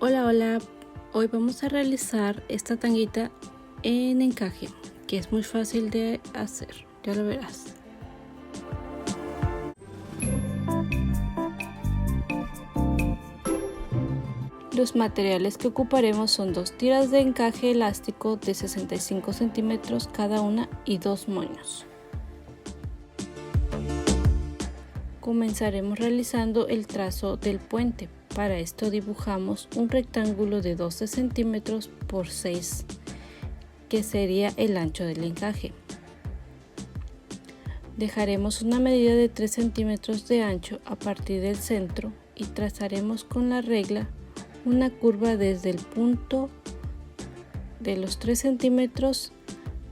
Hola, hola, hoy vamos a realizar esta tanguita en encaje, que es muy fácil de hacer, ya lo verás. Los materiales que ocuparemos son 2 tiras de encaje elástico de 65 centímetros cada una y 2 moños. Comenzaremos realizando el trazo del puente. Para esto dibujamos un rectángulo de 12 centímetros por 6, que sería el ancho del encaje. Dejaremos una medida de 3 centímetros de ancho a partir del centro y trazaremos con la regla una curva desde el punto de los 3 centímetros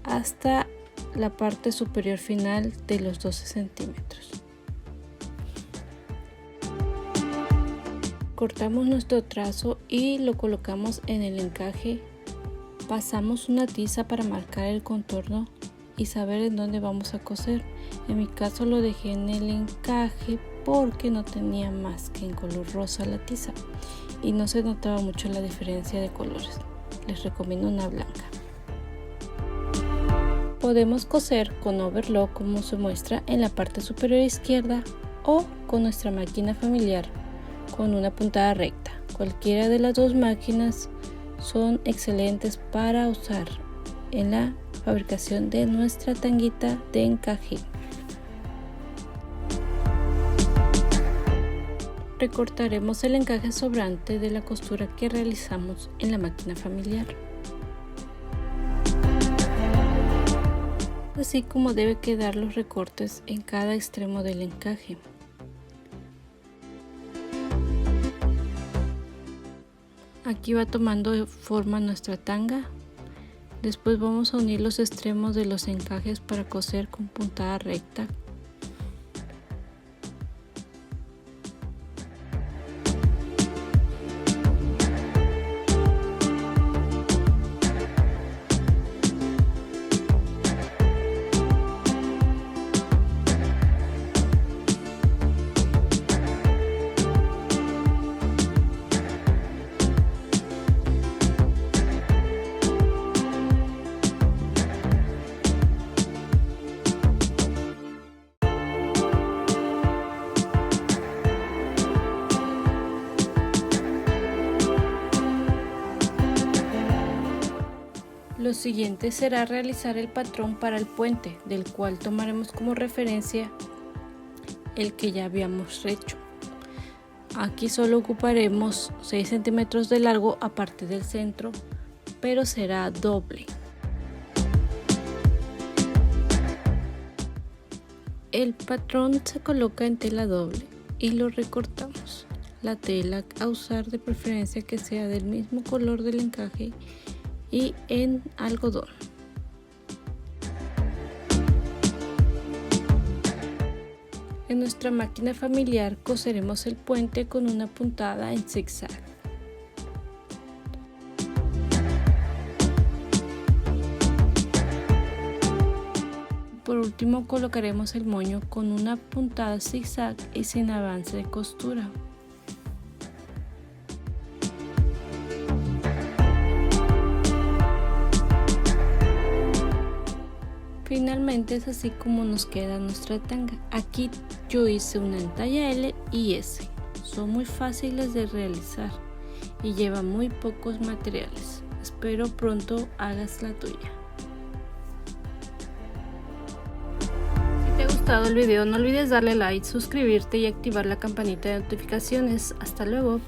hasta la parte superior final de los 12 centímetros. Cortamos nuestro trazo y lo colocamos en el encaje. Pasamos una tiza para marcar el contorno y saber en dónde vamos a coser. En mi caso lo dejé en el encaje porque no tenía más que en color rosa la tiza y no se notaba mucho la diferencia de colores. Les recomiendo una blanca. Podemos coser con overlock como se muestra en la parte superior izquierda o con nuestra máquina familiar con una puntada recta. Cualquiera de las dos máquinas son excelentes para usar en la fabricación de nuestra tanguita de encaje. Recortaremos el encaje sobrante de la costura que realizamos en la máquina familiar, así como debe quedar los recortes en cada extremo del encaje. Aquí va tomando forma nuestra tanga. Después vamos a unir los extremos de los encajes para coser con puntada recta. Lo siguiente será realizar el patrón para el puente, del cual tomaremos como referencia el que ya habíamos hecho. Aquí solo ocuparemos 6 centímetros de largo a partir del centro, pero será doble. El patrón se coloca en tela doble y lo recortamos. La tela a usar de preferencia que sea del mismo color del encaje y en algodón. En nuestra máquina familiar coseremos el puente con una puntada en zigzag. Por último colocaremos el moño con una puntada zigzag y sin avance de costura. Finalmente es así como nos queda nuestra tanga. Aquí yo hice una en talla L y S. Son muy fáciles de realizar y llevan muy pocos materiales. Espero pronto hagas la tuya. Si te ha gustado el video no olvides darle like, suscribirte y activar la campanita de notificaciones. Hasta luego.